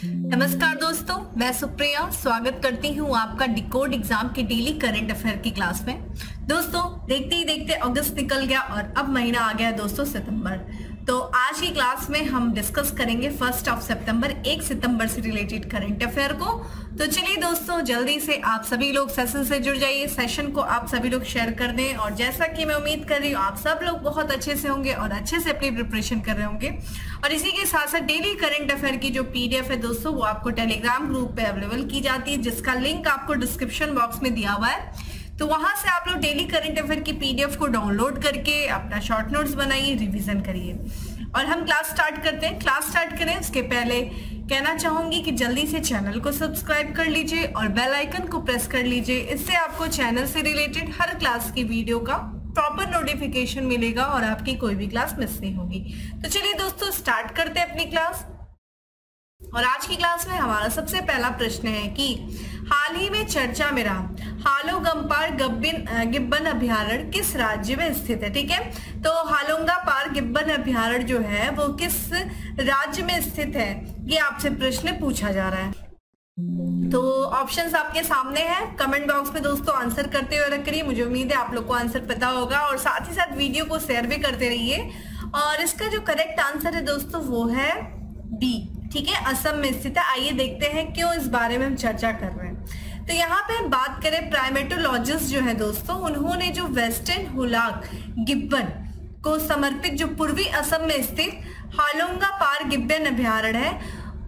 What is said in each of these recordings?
नमस्कार दोस्तों, मैं सुप्रिया स्वागत करती हूँ आपका डिकोड एग्जाम के डेली करंट अफेयर की क्लास में। दोस्तों देखते ही देखते अगस्त निकल गया और अब महीना आ गया दोस्तों सितंबर। तो आज की क्लास में हम डिस्कस करेंगे 1 सितंबर 1 सितंबर से रिलेटेड करंट अफेयर को। तो चलिए दोस्तों जल्दी से आप सभी लोग सेशन से जुड़ जाइए, सेशन को आप सभी लोग शेयर कर दें। और जैसा कि मैं उम्मीद कर रही हूँ आप सब लोग बहुत अच्छे से होंगे और अच्छे से अपनी प्रिपरेशन कर रहे होंगे। और इसी के साथ साथ डेली करंट अफेयर की जो पीडीएफ है दोस्तों वो आपको टेलीग्राम ग्रुप पे अवेलेबल की जाती है, जिसका लिंक आपको डिस्क्रिप्शन बॉक्स में दिया हुआ है। तो वहां से आप लोग डेली करंट अफेयर की पीडीएफ को डाउनलोड करके अपना शॉर्ट नोट्स बनाइए, रिवीजन करिए। और हम क्लास स्टार्ट करते हैं। क्लास स्टार्ट करें उसके पहले कहना चाहूंगी कि जल्दी से चैनल को सब्सक्राइब कर लीजिए और बेल आइकन को प्रेस कर लीजिए। इससे आपको चैनल से रिलेटेड हर क्लास की वीडियो का प्रॉपर नोटिफिकेशन मिलेगा और आपकी कोई भी क्लास मिस नहीं होगी। तो चलिए दोस्तों स्टार्ट करते हैं अपनी क्लास। और आज की क्लास में हमारा सबसे पहला प्रश्न है कि हाल ही में चर्चा में रहा हालोंगपार गिब्बन अभयारण्य किस राज्य में स्थित है। ठीक है, तो हालोंगपार गिब्बन अभयारण्य जो है वो किस राज्य में स्थित है, ये आपसे प्रश्न पूछा जा रहा है। तो ऑप्शंस आपके सामने हैं, कमेंट बॉक्स में दोस्तों आंसर करते हुए रखिए। मुझे उम्मीद है आप लोग को आंसर पता होगा और साथ ही साथ वीडियो को शेयर भी करते रहिए। और इसका जो करेक्ट आंसर है दोस्तों वो है बी। ठीक है, असम में स्थित है। आइए देखते हैं क्यों इस बारे में हम चर्चा कर रहे हैं। तो यहाँ पे हम बात करें प्राइमेटोलॉजिस्ट जो है दोस्तों, उन्होंने जो वेस्टर्न हुलाक गिब्बन को समर्पित जो पूर्वी असम में स्थित हालोंगपार गिब्बन अभयारण्य है,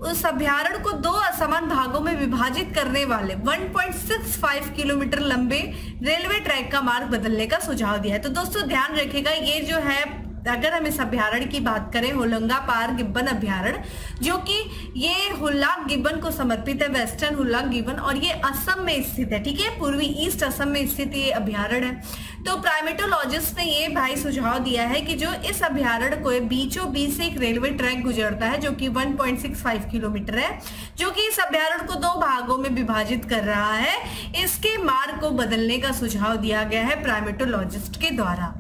उस अभयारण्य को दो असमान भागों में विभाजित करने वाले 1.65 किलोमीटर लंबे रेलवे ट्रैक का मार्ग बदलने का सुझाव दिया है। तो दोस्तों ध्यान रखिएगा, ये जो है अगर हम इस अभयारण्य की बात करें होलोंगपार गिब्बन अभयारण्य, जो कि ये हुलाक गिब्बन को समर्पित है, वेस्टर्न हुलाक गिब्बन, और ये असम में स्थित है। ठीक है, पूर्वी ईस्ट असम में स्थित ये अभयारण्य है। तो प्राइमेटोलॉजिस्ट ने ये भाई सुझाव दिया है कि जो इस अभयारण्य को बीचों बीच से एक रेलवे ट्रैक गुजरता है जो कि 1.65 किलोमीटर है, जो कि इस अभयारण्य को दो भागों में विभाजित कर रहा है, इसके मार्ग को बदलने का सुझाव दिया गया है प्राइमेटोलॉजिस्ट के द्वारा।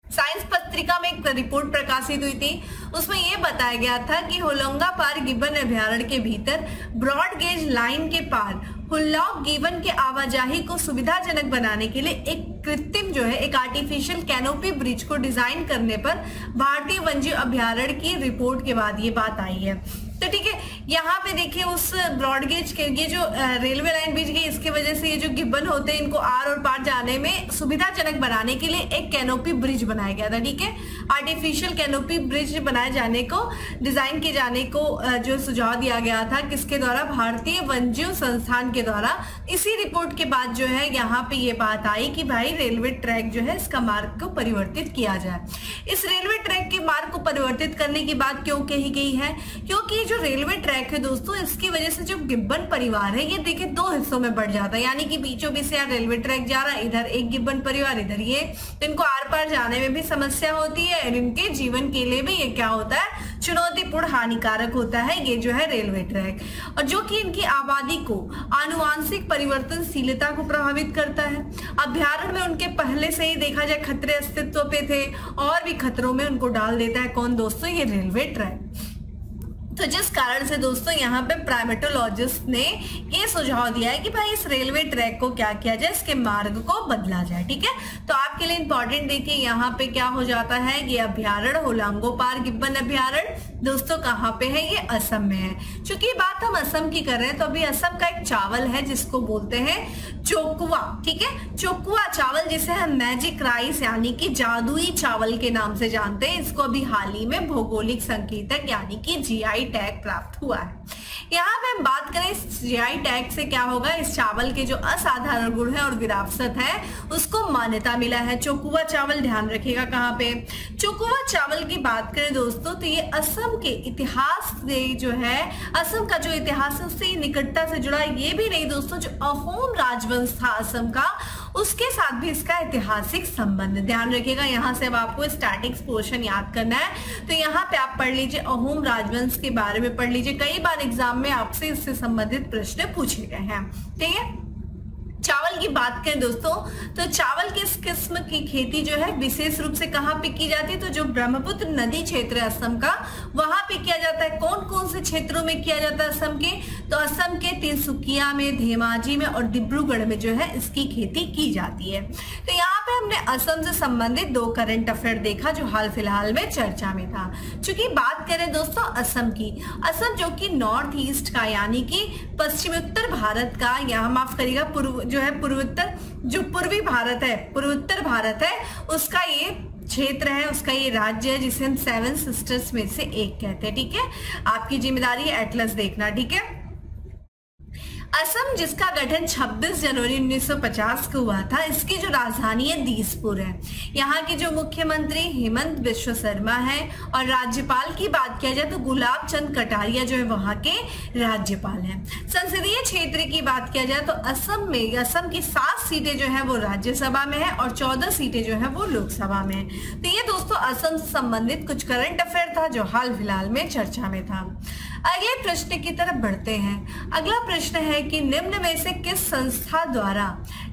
साइंस पत्रिका में एक रिपोर्ट प्रकाशित हुई थी, उसमें यह बताया गया था कि होलोंगपार गिब्बन अभयारण्य के भीतर ब्रॉड गेज लाइन के पार हुलाक गिब्बन के आवाजाही को सुविधाजनक बनाने के लिए एक कृत्रिम जो है एक आर्टिफिशियल कैनोपी ब्रिज को डिजाइन करने पर भारतीय वन्यजीव अभयारण्य की रिपोर्ट के बाद ये बात आई है। तो ठीक है, यहाँ पे देखिए उस ब्रॉडगेज के ये जो रेलवे लाइन बिछ गई, इसकी वजह से ये जो गिब्बन होते हैं इनको आर और पार जाने में सुविधाजनक बनाने के लिए एक कैनोपी ब्रिज बनाया गया था। ठीक है, आर्टिफिशियल कैनोपी ब्रिज बनाए जाने को, डिजाइन किए जाने को जो सुझाव दिया गया था किसके द्वारा, भारतीय वन्यजीव संस्थान के द्वारा। इसी रिपोर्ट के बाद जो है यहाँ पे ये बात आई कि भाई रेलवे ट्रैक जो है इसका मार्ग को परिवर्तित किया जाए। इस रेलवे ट्रैक के मार्ग को परिवर्तित करने की बात क्यों कही गई है, क्योंकि जो रेलवे ट्रैक है दोस्तों इसकी वजह से जो गिब्बन परिवार है ये देखिए दो हिस्सों में बढ़ जाता है, यानी कि बीचों बीच से रेलवे ट्रैक जा रहा है, इधर एक गिब्बन परिवार इधर ये, तो इनको आर पार जाने में भी समस्या होती है और इनके जीवन के लिए भी ये क्या होता है, चुनौतीपूर्ण हानिकारक होता है ये जो है रेलवे ट्रैक, और जो कि इनकी आबादी को आनुवांशिक परिवर्तनशीलता को प्रभावित करता है। अभयारण्य में उनके पहले से ही देखा जाए खतरे अस्तित्व पे थे और भी खतरों में उनको डाल देता है कौन दोस्तों, ये रेलवे ट्रैक। तो जिस कारण से दोस्तों यहाँ पे प्राइमेटोलॉजिस्ट ने ये सुझाव दिया है कि भाई इस रेलवे ट्रैक को क्या किया जाए, इसके मार्ग को बदला जाए। ठीक है, तो आपके लिए इंपॉर्टेंट देखिए यहाँ पे क्या हो जाता है, ये अभयारण्य होलोंगपार गिब्बन अभयारण्य दोस्तों कहाँ पे है, ये असम में है। चूंकि बात हम असम की कर रहे हैं तो अभी असम का एक चावल है जिसको बोलते हैं चोकुआ। ठीक है, चोकुआ चावल जिसे हम मैजिक राइस यानी कि जादुई चावल के नाम से जानते हैं, इसको अभी हाल ही में भौगोलिक संकेतक यानी कि जीआई टैग प्राप्त हुआ है। यहाँ पे हम बात करें इस जीआई टैग से क्या होगा, इस चावल के जो असाधारण गुण है और विरासत है उसको मान्यता मिला है। चोकुआ चावल ध्यान रखिएगा कहाँ पे, चोकुआ चावल की बात करें दोस्तों तो ये असम के इतिहास से जो है, असम का जो इतिहास है उससे निकटता से जुड़ा। ये भी नहीं दोस्तों, जो अहोम राजवंश था असम का उसके साथ भी इसका ऐतिहासिक संबंध, ध्यान रखिएगा। यहाँ से अब आपको स्टैटिक्स पोर्शन याद करना है तो यहाँ पे आप पढ़ लीजिए अहोम राजवंश के बारे में पढ़ लीजिए, कई बार एग्जाम में आपसे इससे संबंधित प्रश्न पूछे गए हैं। ठीक है, चावल की बात करें दोस्तों तो चावल की इस किस्म की खेती जो है विशेष रूप से कहाँ पे की जाती है, तो जो ब्रह्मपुत्र नदी क्षेत्र है असम का, वहां पे किया जाता है। कौन कौन से क्षेत्रों में किया जाता है असम के, तो असम के तिनसुकिया में, धेमाजी में और डिब्रूगढ़ में जो है इसकी खेती की जाती है। तो यहाँ पे हमने असम से संबंधित 2 करंट अफेयर देखा जो हाल फिलहाल में चर्चा में था। चूंकि बात करें दोस्तों असम की, असम जो कि नॉर्थ ईस्ट का यानी कि पश्चिमोत्तर भारत का, यहाँ माफ करिएगा पूर्व जो है पूर्वोत्तर, जो पूर्वी भारत है, पूर्वोत्तर भारत है, उसका ये क्षेत्र है, उसका ये राज्य है जिसे हम 7 सिस्टर्स में से एक कहते हैं। ठीक है, आपकी जिम्मेदारी है एटलस देखना। ठीक है, असम जिसका गठन 26 जनवरी 1950 को हुआ था, इसकी जो राजधानी है दीसपुर है। यहाँ के जो मुख्यमंत्री हेमंत बिश्व शर्मा है और राज्यपाल की बात किया जाए तो गुलाब चंद कटारिया जो है वहाँ के राज्यपाल हैं। संसदीय क्षेत्र की बात किया जाए तो असम की 7 सीटें जो है वो राज्यसभा में है और 14 सीटें जो है वो लोकसभा में है। तो ये दोस्तों असम से संबंधित कुछ करंट अफेयर था जो हाल फिलहाल में चर्चा में था। अगले प्रश्न की तरफ बढ़ते हैं। अगला प्रश्न है कि निम्न में से किस संस्था द्वारा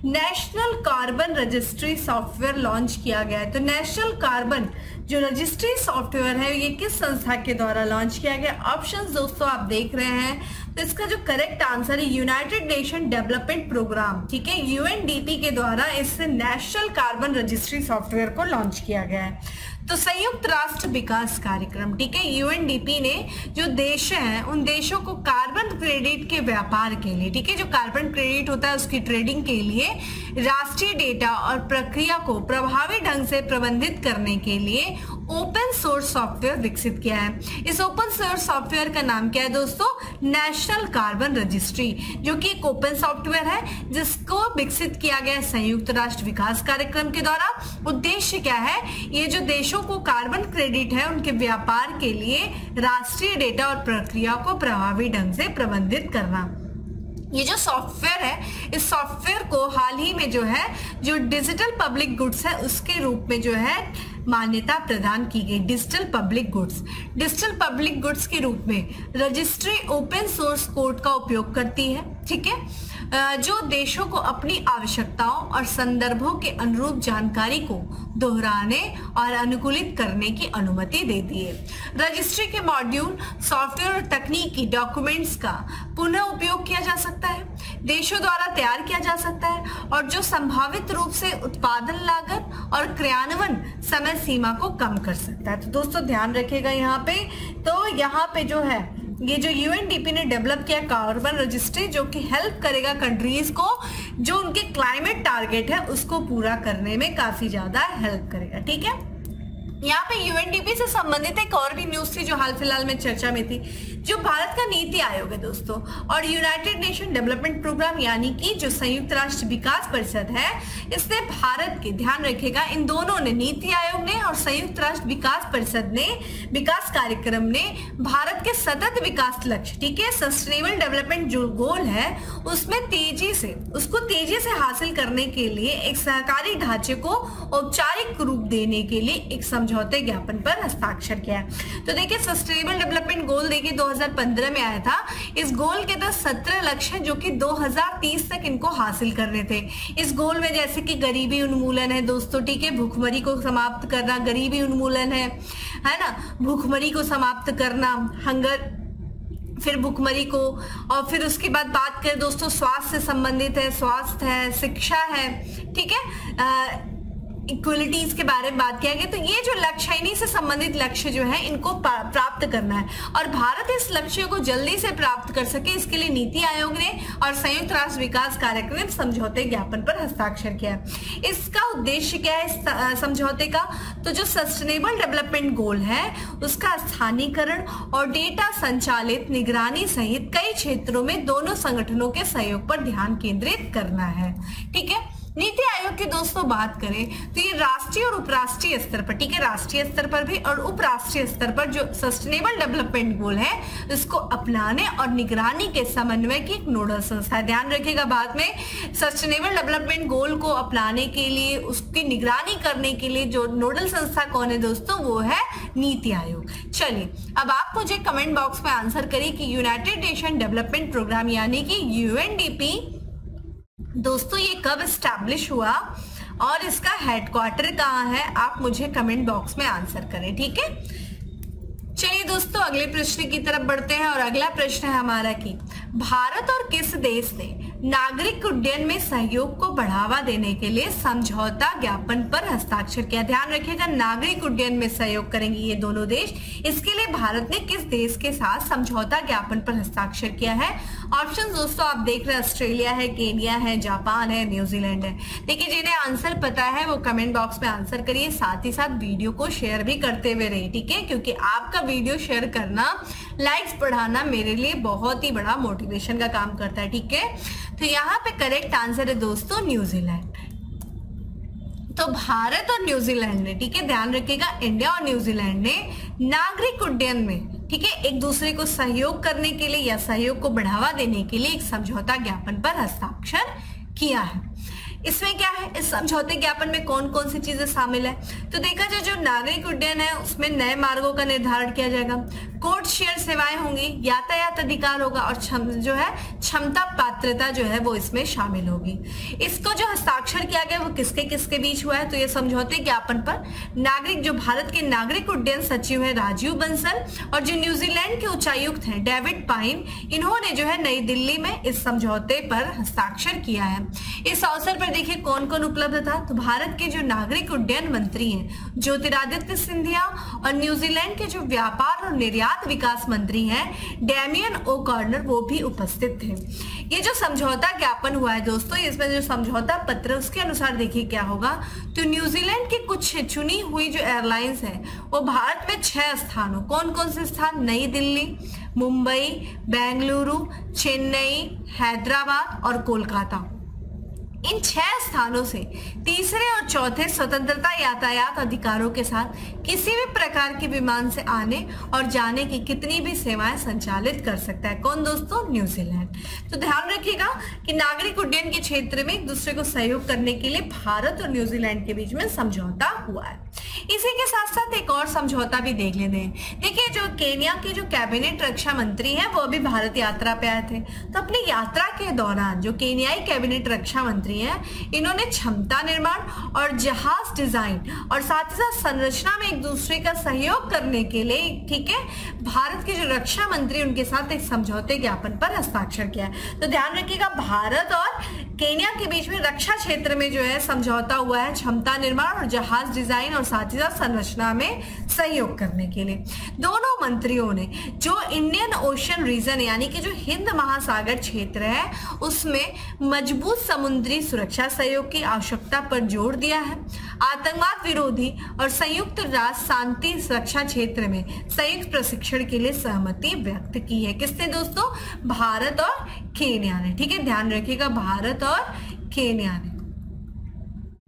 national carbon registry software launch किया गया है। तो नेशनल कार्बन जो रजिस्ट्री सॉफ्टवेयर है ये किस संस्था के द्वारा लॉन्च किया गया। ऑप्शंस दोस्तों आप देख रहे हैं, तो इसका जो करेक्ट आंसर है यूनाइटेड नेशन डेवलपमेंट प्रोग्राम, ठीक है, यूएनडीपी के द्वारा इस नेशनल कार्बन रजिस्ट्री सॉफ्टवेयर को लॉन्च किया गया है। तो संयुक्त राष्ट्र विकास कार्यक्रम, ठीक है, यूएनडीपी ने जो देश हैं उन देशों को कार्बन क्रेडिट के व्यापार के लिए, ठीक है, जो कार्बन क्रेडिट होता है उसकी ट्रेडिंग के लिए राष्ट्रीय डेटा और प्रक्रिया को प्रभावी ढंग से प्रबंधित करने के लिए ओपन सोर्स सॉफ्टवेयर विकसित किया है। इस ओपन सोर्स सॉफ्टवेयर का नाम क्या है दोस्तों, नेशनल कार्बन रजिस्ट्री, जो कि एक ओपन सॉफ्टवेयर है जिसको विकसित किया गया है संयुक्त राष्ट्र विकास कार्यक्रम के द्वारा। उद्देश्य क्या है, ये जो देशों को कार्बन क्रेडिट है उनके व्यापार के लिए राष्ट्रीय डेटा और प्रक्रिया को प्रभावी ढंग से प्रबंधित करना। ये जो सॉफ्टवेयर है, इस सॉफ्टवेयर को हाल ही में जो है जो डिजिटल पब्लिक गुड्स है उसके रूप में जो है मान्यता प्रदान की गई। डिजिटल पब्लिक गुड्स के रूप में रजिस्ट्री ओपन सोर्स कोड का उपयोग करती है, ठीक है, जो देशों को अपनी आवश्यकताओं और संदर्भों के अनुरूप जानकारी को दोहराने और अनुकूलित करने की अनुमति देती है। रजिस्ट्री के मॉड्यूल, सॉफ्टवेयर और तकनीकी डॉक्यूमेंट्स का पुनः उपयोग किया जा सकता है, देशों द्वारा तैयार किया जा सकता है और जो संभावित रूप से उत्पादन लागत और क्रियान्वयन समय सीमा को कम कर सकता है। तो दोस्तों ध्यान रखिएगा यहाँ पे, तो यहाँ पे जो है ये जो यूएनडीपी ने डेवलप किया कार्बन रजिस्ट्री, जो कि हेल्प करेगा कंट्रीज को जो उनके क्लाइमेट टारगेट है उसको पूरा करने में काफी ज्यादा हेल्प करेगा। ठीक है, यहाँ पे यूएनडीपी से संबंधित एक और भी न्यूज थी जो हाल फिलहाल में चर्चा में थी, जो भारत का नीति आयोग है दोस्तों और यूनाइटेड नेशन डेवलपमेंट प्रोग्राम यानी कि जो संयुक्त राष्ट्र विकास परिषद है, इसने भारत के, ध्यान रखेगा, इन दोनों ने, नीति आयोग ने और संयुक्त राष्ट्र विकास परिषद ने, विकास कार्यक्रम ने भारत के सतत विकास लक्ष्य, ठीक है, सस्टेनेबल डेवलपमेंट जो गोल है उसमें तेजी से हासिल करने के लिए एक सहकारी ढांचे को औपचारिक रूप देने के लिए एक समझौते ज्ञापन पर हस्ताक्षर किया है। तो देखिए सस्टेनेबल डेवलपमेंट गोल देखिए 2015 में आया था। इस गोल के तहत 17 लक्ष्य हैं जो कि 2030 तक इनको हासिल करने थे। इस गोल में जैसे कि गरीबी उन्मूलन है दोस्तों, ठीक है, भूखमरी को समाप्त करना, गरीबी उन्मूलन है ना, भूखमरी को समाप्त करना, हंगर, फिर भूखमरी को, और फिर उसके बाद बात करें दोस्तों स्वास्थ्य से संबंधित है, स्वास्थ्य है, शिक्षा है, ठीक है, इक्वलिटीज के बारे में बात किया गया। तो ये जो लक्ष्य है, इन्हीं से संबंधित लक्ष्य जो है इनको प्राप्त करना है और भारत इस लक्ष्य को जल्दी से प्राप्त कर सके, इसके लिए नीति आयोग ने और संयुक्त राष्ट्र विकास कार्यक्रम समझौते ज्ञापन पर हस्ताक्षर किया। इसका उद्देश्य क्या है इस समझौते का, तो जो सस्टेनेबल डेवलपमेंट गोल है उसका स्थानीयकरण और डेटा संचालित निगरानी सहित कई क्षेत्रों में दोनों संगठनों के सहयोग पर ध्यान केंद्रित करना है। ठीक है, नीति आयोग की दोस्तों बात करें तो ये राष्ट्रीय और उपराष्ट्रीय स्तर पर, ठीक है, राष्ट्रीय स्तर पर भी और उपराष्ट्रीय स्तर पर जो सस्टेनेबल डेवलपमेंट गोल है इसको अपनाने और निगरानी के समन्वय की एक नोडल संस्था है। ध्यान रखिएगा, बाद में सस्टेनेबल डेवलपमेंट गोल को अपनाने के लिए, उसकी निगरानी करने के लिए जो नोडल संस्था कौन है दोस्तों, वो है नीति आयोग। चलिए अब आप मुझे कमेंट बॉक्स में आंसर करिए कि यूनाइटेड नेशन डेवलपमेंट प्रोग्राम यानी कि यूएनडीपी दोस्तों ये कब एस्टैब्लिश हुआ और इसका हेडक्वार्टर कहाँ है, आप मुझे कमेंट बॉक्स में आंसर करें, ठीक है। चलिए दोस्तों अगले प्रश्न की तरफ बढ़ते हैं और अगला प्रश्न है हमारा कि भारत और किस देश ने नागरिक उड्डयन में सहयोग को बढ़ावा देने के लिए समझौता ज्ञापन पर हस्ताक्षर किया। ध्यान रखिएगा, नागरिक उड्डयन में सहयोग करेंगे ये दोनों देश। इसके लिए भारत ने किस देश के साथ समझौता ज्ञापन पर हस्ताक्षर किया है? ऑप्शन दोस्तों आप देख रहे हैं, ऑस्ट्रेलिया है, केनिया है, जापान है, न्यूजीलैंड है। देखिए जिन्हें आंसर पता है वो कमेंट बॉक्स में आंसर करिए, साथ ही साथ वीडियो को शेयर भी करते हुए रहिए, ठीक है, क्योंकि आपका वीडियो शेयर करना, लाइक्स बढ़ाना मेरे लिए बहुत ही बड़ा मोटिवेशन का काम करता है, ठीक है। तो यहाँ पे करेक्ट आंसर है दोस्तों न्यूजीलैंड। तो भारत और न्यूजीलैंड ने, ठीक है, ध्यान रखिएगा, इंडिया और न्यूजीलैंड ने नागरिक उड्डयन में, ठीक है, एक दूसरे को सहयोग करने के लिए या सहयोग को बढ़ावा देने के लिए एक समझौता ज्ञापन पर हस्ताक्षर किया है। इसमें क्या है, इस समझौते ज्ञापन में कौन कौन सी चीजें शामिल है? तो देखा जाए जो नागरिक उड्डयन है उसमें नए मार्गों का निर्धारण किया जाएगा, कोड शेयर सेवाएं होंगी, यातायात अधिकार होगा और जो है क्षमता पात्रता जो है वो इसमें शामिल होगी। इसको जो हस्ताक्षर किया गया वो किसके किसके बीच हुआ है? तो ये समझौते ज्ञापन पर नागरिक, जो भारत के नागरिक उड्डयन सचिव है राजीव बंसल और जो न्यूजीलैंड के उच्चायुक्त हैं डेविड पाइन, इन्होंने जो है नई दिल्ली में इस समझौते पर हस्ताक्षर किया है। इस अवसर पर देखिए कौन कौन उपलब्ध था? तो भारत के जो नागरिक उड्डयन मंत्री हैं ज्योतिरादित्य सिंधिया और न्यूजीलैंड के जो व्यापार और निर्यात विकास मंत्री हैं डैमियन ओ कॉर्नर, वो भी उपस्थित थे। ये जो समझौता ज्ञापन हुआ है दोस्तों, इसमें जो समझौता पत्र उसके अनुसार देखिए क्या होगा। तो न्यूजीलैंड की कुछ चुनी हुई जो एयरलाइंस हैं वो भारत में 6 स्थानों, कौन कौन से स्थान? नई दिल्ली, मुंबई, बेंगलुरु, चेन्नई, हैदराबाद और कोलकाता, इन 6 स्थानों से तीसरे और चौथे स्वतंत्रता यातायात अधिकारों के साथ किसी भी प्रकार के विमान से आने और जाने की कितनी भी सेवाएं संचालित कर सकता है। कौन दोस्तों? न्यूजीलैंड। तो ध्यान रखिएगा कि नागरिक उड्डयन के क्षेत्र में एक दूसरे को सहयोग करने के लिए भारत और न्यूजीलैंड के बीच में समझौता हुआ है। इसी के साथ साथ एक और समझौता भी देख लेते हैं। देखिए जो केनिया के जो कैबिनेट रक्षा मंत्री हैं वो अभी भारत यात्रा पे आए थे, तो अपनी यात्रा के दौरान जो केनियाई कैबिनेट रक्षा मंत्री हैं इन्होंने क्षमता निर्माण और जहाज डिजाइन और साथ ही साथ संरचना में एक दूसरे का सहयोग करने के लिए, ठीक है, भारत के जो रक्षा मंत्री उनके साथ एक समझौते ज्ञापन पर हस्ताक्षर किया है। तो ध्यान रखिएगा भारत और केनिया के बीच में रक्षा क्षेत्र में जो है समझौता हुआ है क्षमता निर्माण और जहाज डिजाइन और साथ ही साथ संरचना में सहयोग करने के लिए। दोनों मंत्रियों ने जो इंडियन ओशन रीजन यानी कि जो हिंद महासागर क्षेत्र है उसमें मजबूत समुद्री सुरक्षा सहयोग की आवश्यकता पर जोर दिया है। आतंकवाद विरोधी और संयुक्त राष्ट्र शांति सुरक्षा क्षेत्र में संयुक्त प्रशिक्षण के लिए सहमति व्यक्त की है। किसने दोस्तों? भारत और केनिया ने, ठीक है, ध्यान रखिएगा, भारत और केनिया ने।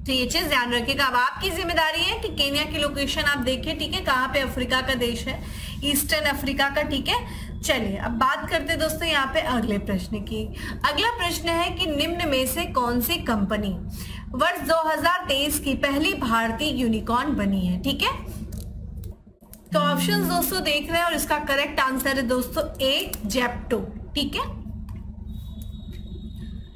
तो ये चीज ध्यान रखिएगा। अब आपकी जिम्मेदारी है कि केनिया की लोकेशन आप देखिए, ठीक है, कहाँ पे अफ्रीका का देश है, ईस्टर्न अफ्रीका का, ठीक है। चलिए अब बात करते हैं दोस्तों यहाँ पे अगले प्रश्न की। अगला प्रश्न है कि निम्न में से कौन सी कंपनी वर्ष 2023 की पहली भारतीय यूनिकॉर्न बनी है, ठीक है। तो ऑप्शंस दोस्तों देख रहे हैं और इसका करेक्ट आंसर है दोस्तों ए, जेप्टो, ठीक है।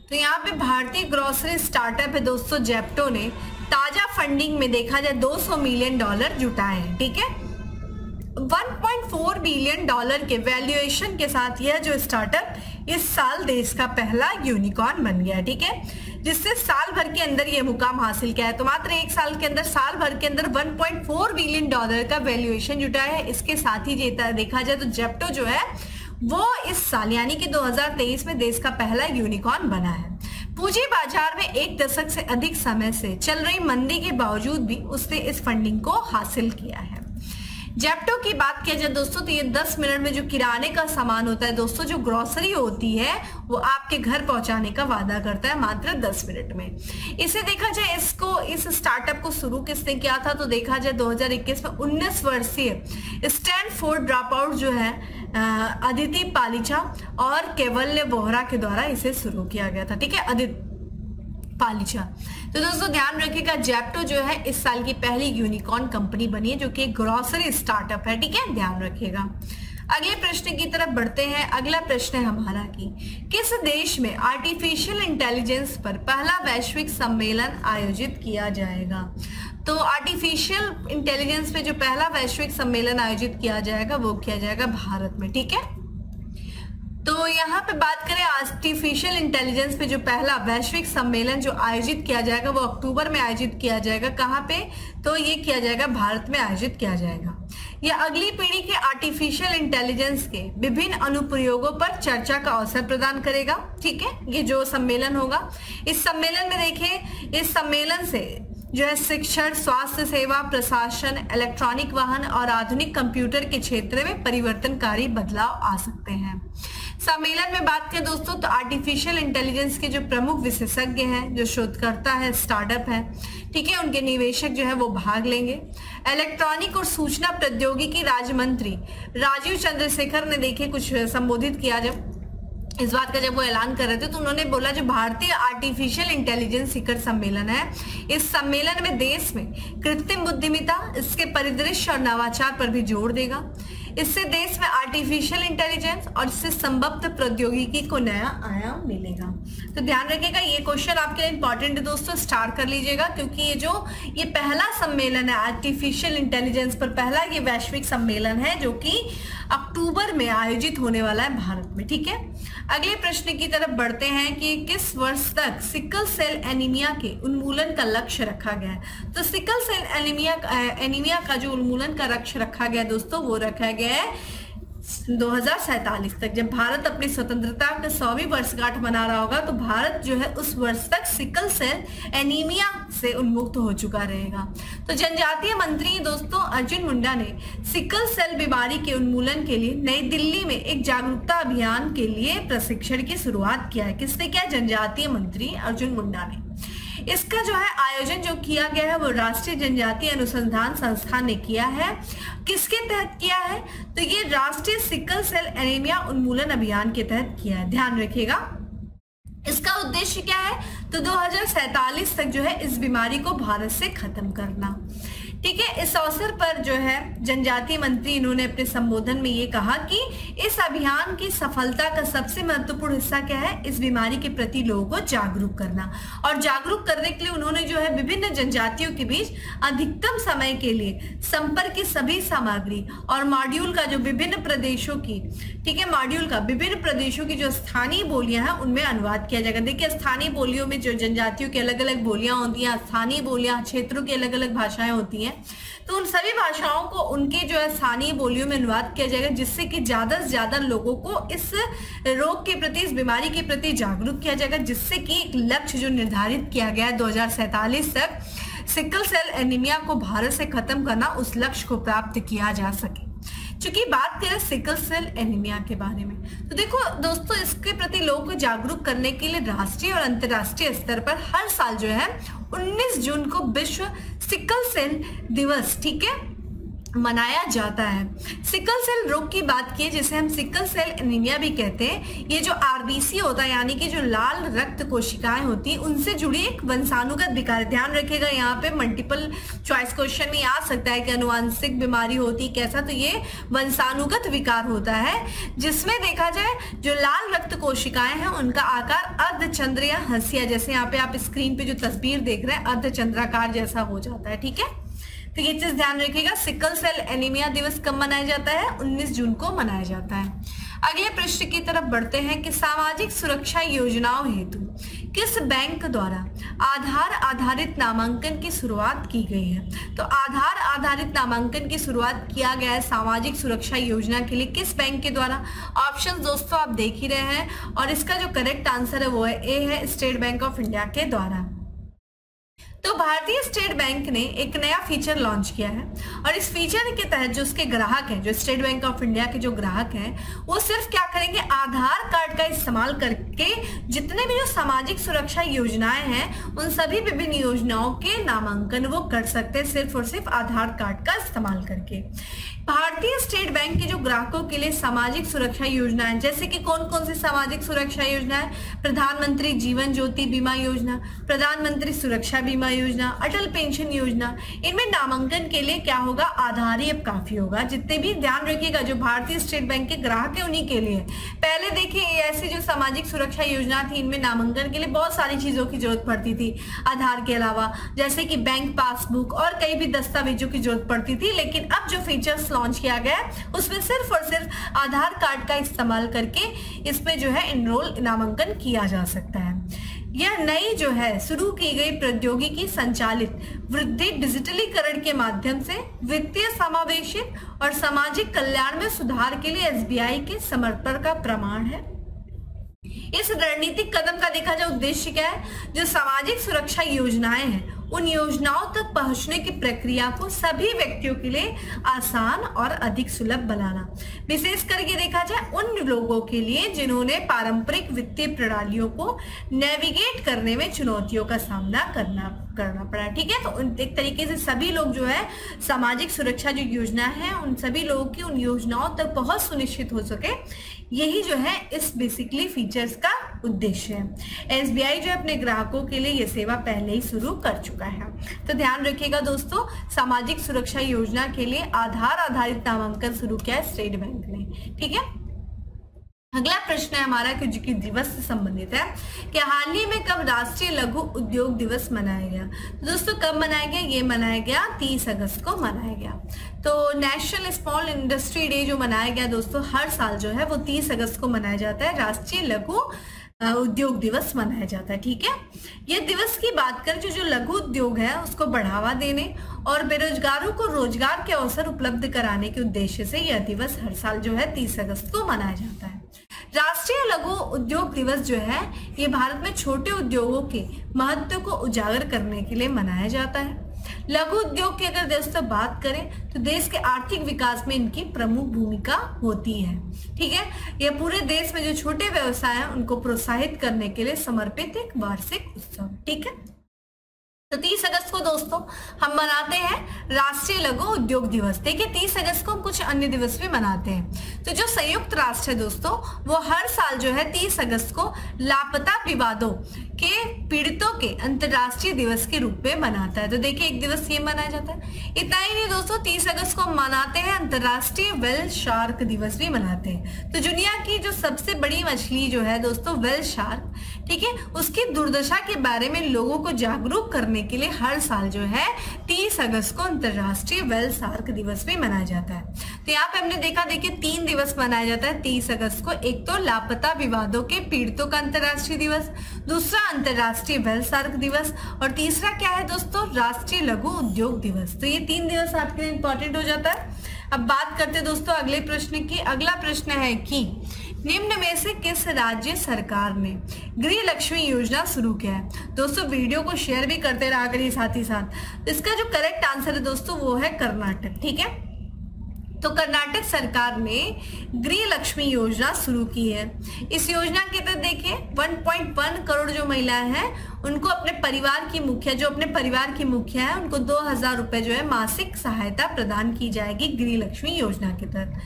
तो यहाँ पे भारतीय ग्रोसरी स्टार्टअप है दोस्तों जेप्टो ने ताजा फंडिंग में देखा जाए $200 मिलियन जुटाए हैं, ठीक है। 1.4 बिलियन डॉलर के वैल्यूएशन के साथ यह जो स्टार्टअप इस साल देश का पहला यूनिकॉर्न बन गया है, ठीक है, जिससे साल भर के अंदर यह मुकाम हासिल किया है। तो मात्र एक साल के अंदर, साल भर के अंदर 1.4 बिलियन डॉलर का वैल्यूएशन जुटाया है। इसके साथ ही देखा जाए तो जेप्टो जो है वो इस साल यानी कि 2023 में देश का पहला यूनिकॉर्न बना है। पूंजी बाजार में 1 दशक से अधिक समय से चल रही मंदी के बावजूद भी उसने इस फंडिंग को हासिल किया है। जेप्टो की बात किया जाए दोस्तों तो ये 10 मिनट में जो किराने का सामान होता है दोस्तों, जो ग्रोसरी होती है वो आपके घर पहुंचाने का वादा करता है मात्र 10 मिनट में। इसे देखा जाए इस स्टार्टअप को शुरू किसने किया था? तो देखा जाए 2021 में 19 वर्षीय स्टैनफोर्ड ड्रॉप आउट जो है अदिति पालीचा और केवल्य बोहरा के द्वारा इसे शुरू किया गया था, ठीक है, अदिति पालीचा। तो दोस्तों ध्यान रखिएगा जेप्टो जो है इस साल की पहली यूनिकॉर्न कंपनी बनी है जो कि ग्रोसरी स्टार्टअप है, ठीक है, ध्यान रखिएगा। अगले प्रश्न की तरफ बढ़ते हैं। अगला प्रश्न है हमारा कि किस देश में आर्टिफिशियल इंटेलिजेंस पर पहला वैश्विक सम्मेलन आयोजित किया जाएगा? तो आर्टिफिशियल इंटेलिजेंस पे जो पहला वैश्विक सम्मेलन आयोजित किया जाएगा वो किया जाएगा भारत में। ठीक है, तो यहाँ पे बात करें आर्टिफिशियल इंटेलिजेंस पे जो पहला वैश्विक सम्मेलन जो आयोजित किया जाएगा वो अक्टूबर में आयोजित किया जाएगा। कहाँ पे? तो ये किया जाएगा भारत में आयोजित किया जाएगा। यह अगली पीढ़ी के आर्टिफिशियल इंटेलिजेंस के विभिन्न अनुप्रयोगों पर चर्चा का अवसर प्रदान करेगा। ठीक है, ये जो सम्मेलन होगा, इस सम्मेलन में देखें, इस सम्मेलन से जो है शिक्षण, स्वास्थ्य सेवा, प्रशासन, इलेक्ट्रॉनिक वाहन और आधुनिक कंप्यूटर के क्षेत्र में परिवर्तनकारी बदलाव आ सकते हैं। सम्मेलन में बात करें दोस्तों तो आर्टिफिशियल इंटेलिजेंस के जो प्रमुख विशेषज्ञ हैं, जो शोधकर्ता है, स्टार्टअप है, ठीक है, उनके निवेशक जो है वो भाग लेंगे। इलेक्ट्रॉनिक और सूचना प्रौद्योगिकी राज्य मंत्री राजीव चंद्रशेखर ने देखिए कुछ संबोधित किया जब इस बात का, जब वो ऐलान कर रहे थे तो उन्होंने बोला जो भारतीय आर्टिफिशियल इंटेलिजेंस शिखर सम्मेलन है, इस सम्मेलन में देश में कृत्रिम बुद्धिमत्ता, इसके परिदृश्य और नवाचार पर भी जोर देगा। इससे देश में आर्टिफिशियल इंटेलिजेंस और इससे संबद्ध प्रौद्योगिकी को नया आयाम मिलेगा। तो ध्यान रखिएगा, ये क्वेश्चन आपके लिए इंपॉर्टेंट है दोस्तों, स्टार कर लीजिएगा, क्योंकि ये पहला सम्मेलन है आर्टिफिशियल इंटेलिजेंस पर, पहला ये वैश्विक सम्मेलन है जो कि अक्टूबर में आयोजित होने वाला है भारत में। ठीक है, अगले प्रश्न की तरफ बढ़ते हैं कि किस वर्ष तक सिकल सेल एनीमिया के उन्मूलन का लक्ष्य रखा गया है? तो सिकल सेल एनीमिया का जो उन्मूलन का लक्ष्य रखा गया है दोस्तों, वो रखा गया है 2047 तक। जब भारत अपनी स्वतंत्रता का 100वीं वर्षगांठ मना रहा होगा तो भारत जो है उस वर्ष तक सिकल सेल एनीमिया से उन्मुक्त हो चुका रहेगा। तो जनजातीय मंत्री दोस्तों अर्जुन मुंडा ने सिकल सेल बीमारी के उन्मूलन के लिए नई दिल्ली में एक जागरूकता अभियान के लिए प्रशिक्षण की शुरुआत किया है। किसने किया? जनजातीय मंत्री अर्जुन मुंडा ने। इसका जो है आयोजन जो किया गया है वो राष्ट्रीय जनजातीय अनुसंधान संस्थान ने किया है। किसके तहत किया है? तो ये राष्ट्रीय सिकल सेल एनीमिया उन्मूलन अभियान के तहत किया है। ध्यान रखिएगा, इसका उद्देश्य क्या है? तो 2047 तक जो है इस बीमारी को भारत से खत्म करना। ठीक है, इस अवसर पर जो है जनजातीय मंत्री इन्होंने अपने संबोधन में ये कहा कि इस अभियान की सफलता का सबसे महत्वपूर्ण हिस्सा क्या है? इस बीमारी के प्रति लोगों को जागरूक करना, और जागरूक करने के लिए उन्होंने जो है विभिन्न जनजातियों के बीच अधिकतम समय के लिए संपर्क की सभी सामग्री और मॉड्यूल का जो विभिन्न प्रदेशों की, ठीक है, मॉड्यूल का विभिन्न प्रदेशों की जो स्थानीय बोलियां हैं उनमें अनुवाद किया जाएगा। देखिए, स्थानीय बोलियों में जो जनजातियों की अलग अलग बोलियां होती हैं, स्थानीय बोलियां क्षेत्रों की अलग अलग भाषाएं होती हैं, तो उन सभी भाषाओं को उनके जो है स्थानीय बोलियों में अनुवाद किया जाएगा, जिससे कि ज्यादा से ज्यादा लोगों को इस रोग के प्रति, इस बीमारी के प्रति जागरूक किया जाएगा, जिससे कि एक लक्ष्य जो निर्धारित किया गया है 2047 तक सिकल सेल एनीमिया को भारत से खत्म करना, उस लक्ष्य को प्राप्त किया जा सके। चूंकि बात करें सिकल सेल एनीमिया के बारे में, तो देखो दोस्तों, इसके प्रति लोगों को जागरूक करने के लिए राष्ट्रीय और अंतर्राष्ट्रीय स्तर पर हर साल जो है 19 जून को विश्व सिकल सेल दिवस, ठीक है, मनाया जाता है। सिकल सेल रोग की बात की, जिसे हम सिकल सेल एनीमिया भी कहते हैं, ये जो आरबीसी होता है, यानी कि जो लाल रक्त कोशिकाएं होती हैं, उनसे जुड़ी एक वंशानुगत विकार। ध्यान रखिएगा, यहाँ पे मल्टीपल चॉइस क्वेश्चन में आ सकता है कि अनुवांशिक बीमारी होती कैसा, तो ये वंशानुगत विकार होता है, जिसमें देखा जाए जो लाल रक्त कोशिकाएं हैं उनका आकार अर्धचंद्र या हंसिया, जैसे यहाँ पे आप स्क्रीन पे जो तस्वीर देख रहे हैं, अर्धचंद्राकार जैसा हो जाता है। ठीक है, तो ये चीज ध्यान रखिएगा। सिकल सेल एनीमिया दिवस कब मनाया जाता है? 19 जून को मनाया जाता है। अगले प्रश्न की तरफ बढ़ते हैं कि सामाजिक सुरक्षा योजनाओं हेतु किस बैंक द्वारा आधार आधारित नामांकन की शुरुआत की गई है? तो आधार आधारित नामांकन की शुरुआत किया गया है सामाजिक सुरक्षा योजना के लिए किस बैंक के द्वारा? ऑप्शन दोस्तों आप देख ही रहे हैं, और इसका जो करेक्ट आंसर है वो है ए है, स्टेट बैंक ऑफ इंडिया के द्वारा। तो भारतीय स्टेट बैंक ने एक नया फीचर लॉन्च किया है, और इस फीचर के तहत जो उसके ग्राहक हैं, जो स्टेट बैंक ऑफ इंडिया के जो ग्राहक हैं, वो सिर्फ क्या करेंगे, आधार कार्ड का इस्तेमाल करके जितने भी जो सामाजिक सुरक्षा योजनाएं हैं उन सभी विभिन्न योजनाओं के नामांकन वो कर सकते हैं, सिर्फ और सिर्फ आधार कार्ड का इस्तेमाल करके। भारतीय स्टेट बैंक के जो ग्राहकों के लिए सामाजिक सुरक्षा योजनाएं, जैसे कि कौन कौन सी सामाजिक सुरक्षा योजनाएं, प्रधानमंत्री जीवन ज्योति बीमा योजना, प्रधानमंत्री सुरक्षा बीमा योजना, अटल पेंशन योजना, इनमें नामांकन के लिए क्या होगा, आधार ही अब काफी होगा। जितने भी ध्यान रखिएगा जो भारतीय स्टेट बैंक के ग्राहक है उन्हीं के लिए। पहले देखिए ऐसी जो सामाजिक सुरक्षा योजना थी इनमें नामांकन के लिए बहुत सारी चीजों की जरूरत पड़ती थी आधार के अलावा, जैसे कि बैंक पासबुक और कई भी दस्तावेजों की जरूरत पड़ती थी। लेकिन अब जो फीचर्स लॉन्च किया गया है उसमें सिर्फ और सिर्फ आधार कार्ड का इस्तेमाल करके इसमें जो है एनरोल नामांकन किया जा सकता है। यह नई जो है शुरू की गई प्रौद्योगिकी संचालित वृद्धि डिजिटलीकरण के माध्यम से वित्तीय समावेशित और सामाजिक कल्याण में सुधार के लिए एसबीआई के समर्पण का प्रमाण है। इस रणनीतिक कदम का देखा जाए उद्देश्य क्या है, जो सामाजिक सुरक्षा योजनाएं हैं उन योजनाओं तक पहुंचने की प्रक्रिया को सभी व्यक्तियों के लिए आसान और अधिक सुलभ बनाना। विशेष करके देखा जाए उन लोगों के लिए जिन्होंने पारंपरिक वित्तीय प्रणालियों को नेविगेट करने में चुनौतियों का सामना करना पड़ा। ठीक है, तो एक तरीके से सभी लोग जो है सामाजिक सुरक्षा जो योजना है उन सभी लोगों की उन योजनाओं तक पहुंच सुनिश्चित हो सके, यही जो है इस बेसिकली फीचर्स का उद्देश्य है। एसबीआई जो अपने ग्राहकों के लिए ये सेवा पहले ही शुरू कर चुका है। तो ध्यान रखिएगा दोस्तों, सामाजिक सुरक्षा योजना के लिए आधार आधारित नामांकन शुरू किया है स्टेट बैंक ने। ठीक है, अगला प्रश्न है हमारा जो कि दिवस से संबंधित है कि हाल ही में कब राष्ट्रीय लघु उद्योग दिवस मनाया गया। तो दोस्तों कब मनाया गया, ये मनाया गया 30 अगस्त को मनाया गया। तो नेशनल स्मॉल इंडस्ट्री डे जो मनाया गया दोस्तों हर साल जो है वो 30 अगस्त को मनाया जाता है, राष्ट्रीय लघु उद्योग दिवस मनाया जाता है। ठीक है, ये दिवस की बात करें जो लघु उद्योग है उसको बढ़ावा देने और बेरोजगारों को रोजगार के अवसर उपलब्ध कराने के उद्देश्य से यह दिवस हर साल जो है 30 अगस्त को मनाया जाता है। राष्ट्रीय लघु उद्योग दिवस जो है ये भारत में छोटे उद्योगों के महत्व को उजागर करने के लिए मनाया जाता है। लघु उद्योग की अगर दोस्तों बात करें तो देश के आर्थिक विकास में इनकी प्रमुख भूमिका होती है। ठीक है, यह पूरे देश में जो छोटे व्यवसाय हैं उनको प्रोत्साहित करने के लिए समर्पित एक वार्षिक उत्सव। ठीक है, तो 30 अगस्त को दोस्तों हम मनाते हैं राष्ट्रीय लघु उद्योग दिवस। देखिए 30 अगस्त को हम कुछ अन्य दिवस भी मनाते हैं। तो जो संयुक्त राष्ट्र है दोस्तों वो हर साल जो है 30 अगस्त को लापता विवादों के पीड़ितों के अंतर्राष्ट्रीय दिवस के रूप में मनाता है। तो देखिए एक दिवस ये मनाया जाता है। इतना ही नहीं दोस्तों, 30 अगस्त को हम मनाते हैं अंतर्राष्ट्रीय वेल शार्क दिवस भी मनाते हैं। तो दुनिया की जो सबसे बड़ी मछली जो है दोस्तों वेल शार्क, ठीक है, उसकी दुर्दशा के बारे में लोगों को जागरूक करने के लिए हर साल जो है 30 अगस्त को अंतर्राष्ट्रीय वेल शार्क दिवस भी मनाया जाता है। तो यहाँ पे हमने देखा, देखिए 3 दिवस मनाया जाता है 30 अगस्त को। एक तो लापता विवादों के पीड़ितों का अंतर्राष्ट्रीय दिवस, दूसरा अंतर्राष्ट्रीय वेल शार्क दिवस और तीसरा क्या है दोस्तों, राष्ट्रीय लघु उद्योग दिवस। तो ये 3 दिवस आपके लिए इंपॉर्टेंट हो जाता है। अब बात करते हैं दोस्तों अगले प्रश्न की। अगला प्रश्न है कि निम्न में से किस राज्य सरकार ने गृह लक्ष्मी योजना शुरू किया है। दोस्तों वीडियो को शेयर भी करते रहा करिए साथ ही साथ। इसका जो करेक्ट आंसर है दोस्तों वो है कर्नाटक। ठीक है, तो कर्नाटक सरकार ने गृह लक्ष्मी योजना शुरू की है। इस योजना के तहत देखिए 1.1 करोड़ जो महिलाएं हैं उनको अपने परिवार की मुखिया है उनको 2000 रुपए जो है मासिक सहायता प्रदान की जाएगी गृह लक्ष्मी योजना के तहत।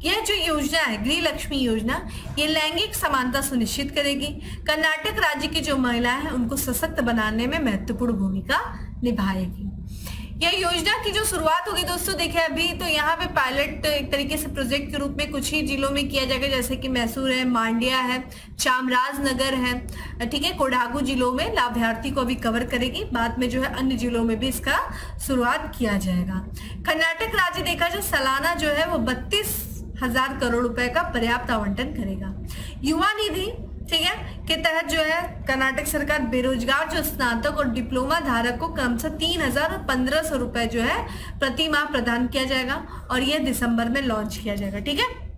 यह जो योजना है गृह लक्ष्मी योजना ये लैंगिक समानता सुनिश्चित करेगी। कर्नाटक राज्य की जो महिलाएं हैं उनको सशक्त बनाने में महत्वपूर्ण भूमिका निभाएगी। यह योजना की जो शुरुआत होगी दोस्तों देखिए अभी तो यहाँ पे पायलट एक तरीके से प्रोजेक्ट के रूप में कुछ ही जिलों में किया जाएगा, जैसे कि मैसूर है, मांड्या है, चामराजनगर है, ठीक है, कोडागू जिलों में लाभार्थी को अभी कवर करेगी। बाद में जो है अन्य जिलों में भी इसका शुरुआत किया जाएगा। कर्नाटक राज्य देखा जाए सालाना जो है वो 32,000 करोड़ रुपए का पर्याप्त आवंटन करेगा। युवा निधि ठीक है के तहत जो है कर्नाटक सरकार बेरोजगार जो स्नातक और डिप्लोमा धारक को कम से 3,000 और 1,500 रुपए जो है प्रति माह प्रदान किया जाएगा और यह दिसंबर में लॉन्च किया जाएगा। ठीक है,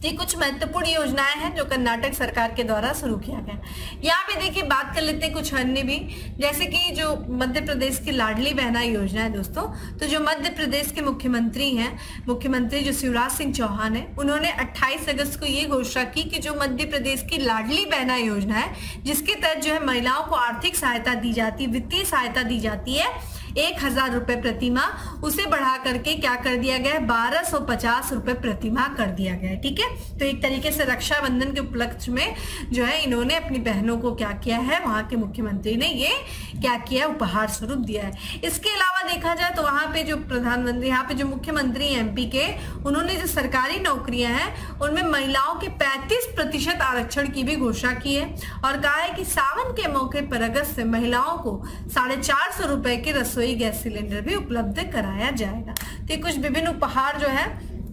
ये कुछ महत्वपूर्ण योजनाएं हैं जो कर्नाटक सरकार के द्वारा शुरू किया गया। यहाँ पे देखिए बात कर लेते हैं कुछ अन्य भी, जैसे कि जो मध्य प्रदेश की लाडली बहना योजना है दोस्तों। तो जो मध्य प्रदेश के मुख्यमंत्री जो शिवराज सिंह चौहान है उन्होंने 28 अगस्त को ये घोषणा की कि जो मध्य प्रदेश की लाडली बहना योजना है जिसके तहत जो है महिलाओं को आर्थिक सहायता दी जाती है, वित्तीय सहायता दी जाती है, 1000 रुपए प्रतिमाह, उसे बढ़ा करके क्या कर दिया गया है, 1250 रुपए प्रतिमाह कर दिया गया है। ठीक है, तो एक तरीके से रक्षाबंधन के उपलक्ष्य में जो है इन्होंने अपनी बहनों को क्या किया है, वहां के मुख्यमंत्री ने ये क्या किया, उपहार स्वरूप दिया है। इसके अलावा देखा जाए तो वहां पे जो प्रधानमंत्री, यहाँ पे जो मुख्यमंत्री एमपी के, उन्होंने जो सरकारी नौकरियां हैं उनमें महिलाओं के 35% आरक्षण की भी घोषणा की है और कहा है कि सावन के मौके पर अगस्त से महिलाओं को 450 रुपए के रसोई गैस सिलेंडर भी उपलब्ध कराया जाएगा। तो कुछ विभिन्न उपहार जो है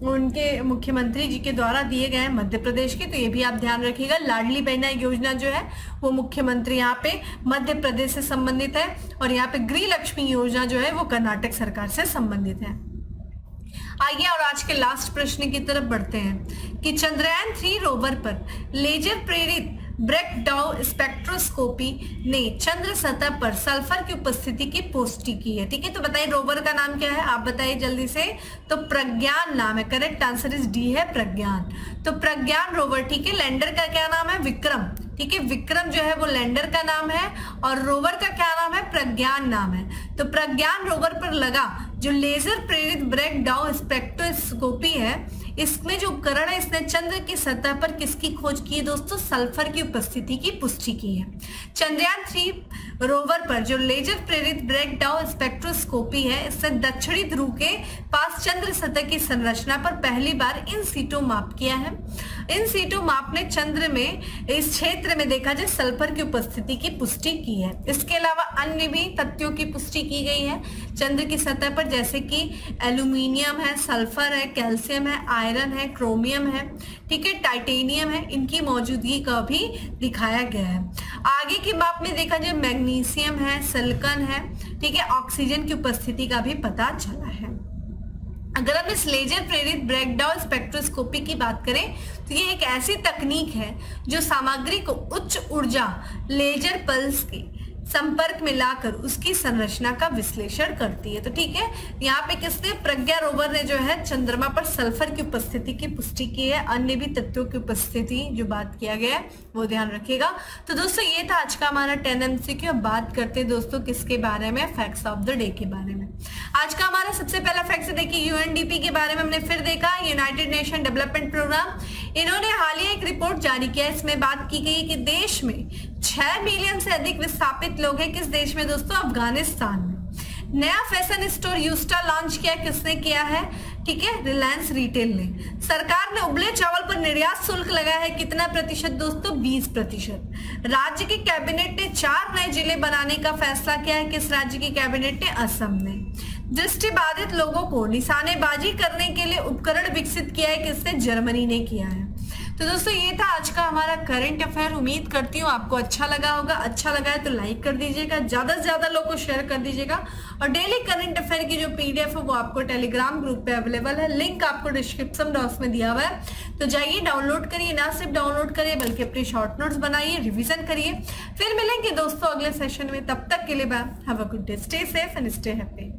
उनके मुख्यमंत्री जी के द्वारा दिए गए हैं मध्य प्रदेश के, तो ये भी आप ध्यान रखिएगा। लाडली बहना योजना जो है वो मुख्यमंत्री यहाँ पे मध्य प्रदेश से संबंधित है और यहाँ पे गृह लक्ष्मी योजना जो है वो कर्नाटक सरकार से संबंधित है। आइए और आज के लास्ट प्रश्न की तरफ बढ़ते हैं कि चंद्रयान 3 रोवर पर लेजर प्रेरित ब्रेकडाउन स्पेक्ट्रोस्कोपी ने चंद्र सतह पर सल्फर की उपस्थिति की पुष्टि की है। ठीक है, तो बताइए रोवर का नाम क्या है, आप बताइए जल्दी से। तो प्रज्ञान नाम है, करेक्ट आंसर इज डी है प्रज्ञान। तो प्रज्ञान रोवर, ठीक है। लैंडर का क्या नाम है, विक्रम। ठीक है, विक्रम जो है वो लैंडर का नाम है और रोवर का क्या नाम है, प्रज्ञान नाम है। तो प्रज्ञान रोवर पर लगा जो लेजर प्रेरित ब्रेकडाउन स्पेक्ट्रोस्कोपी है, इसमें जो उपकरण है इसने चंद्र की सतह पर किसकी खोज की है दोस्तों, सल्फर की उपस्थिति की पुष्टि की है। चंद्रयान 3 रोवर पर जो लेजर प्रेरित ब्रेकडाउन स्पेक्ट्रोस्कोपी है, इसने दक्षिणी ध्रुव के पास चंद्र सतह की संरचना पर पहली बार इन सीटो माप किया है। इन सीटो माप ने चंद्र में इस क्षेत्र में देखा जाए सल्फर की उपस्थिति की पुष्टि की है। इसके अलावा अन्य भी तथ्यों की पुष्टि की गई है चंद्र की सतह पर, जैसे कि एल्यूमिनियम है, सल्फर है, कैल्शियम है, आयरन है, क्रोमियम है, ठीक है, टाइटेनियम है, इनकी मौजूदगी का भी दिखाया गया है। आगे की माप में देखा जाए मैग्नीशियम है, सिलिकॉन है, ठीक है, ऑक्सीजन की उपस्थिति का भी पता चला है। अगर हम इस लेजर प्रेरित ब्रेकडाउन स्पेक्ट्रोस्कोपी की बात करें तो ये एक ऐसी तकनीक है जो सामग्री को उच्च ऊर्जा लेजर पल्स के संपर्क में लाकर उसकी संरचना का विश्लेषण करती है। तो ठीक है, यहाँ पे किसने, प्रज्ञा रोवर ने जो है चंद्रमा पर सल्फर की उपस्थिति की पुष्टि की है। अन्य भी तत्वों की उपस्थिति जो बात किया गया है वो ध्यान रखिएगा। तो दोस्तों ये था आज का हमारा 10 MCQ। अब बात करते हैं दोस्तों किसके बारे में, फैक्ट्स ऑफ द डे के बारे में। आज का हमारा सबसे पहला फैक्ट देखिए UNDP के बारे में हमने फिर देखा, यूनाइटेड नेशन डेवलपमेंट प्रोग्राम। इन्होंने हाल ही एक रिपोर्ट जारी किया, इसमें बात की गई कि देश में 6 मिलियन से अधिक विस्थापित लोग हैं। किस देश में दोस्तों, अफगानिस्तान में। नया फैशन स्टोर यूस्टा लॉन्च किया, किसने किया है, ठीक है, रिलायंस रिटेल ने। सरकार ने उबले चावल पर निर्यात शुल्क लगाया है, कितना प्रतिशत दोस्तों, 20%। राज्य की कैबिनेट ने 4 नए जिले बनाने का फैसला किया है, किस राज्य की कैबिनेट ने, असम ने। दृष्टिबाधित लोगों को निशानेबाजी करने के लिए उपकरण विकसित किया है, किसने, जर्मनी ने किया है। तो दोस्तों ये था आज का हमारा करंट अफेयर। उम्मीद करती हूँ आपको अच्छा लगा होगा। अच्छा लगा है तो लाइक कर दीजिएगा, ज्यादा से ज्यादा लोगों को शेयर कर दीजिएगा और डेली करंट अफेयर की जो PDF है वो आपको टेलीग्राम ग्रुप पे अवेलेबल है, लिंक आपको डिस्क्रिप्शन बॉक्स में दिया हुआ है। तो जाइए डाउनलोड करिए, ना सिर्फ डाउनलोड करिए बल्कि अपनी शॉर्ट नोट्स बनाइए, रिविजन करिए। फिर मिलेंगे दोस्तों अगले सेशन में, तब तक के लिए bye, have a good day, stay safe and stay happy.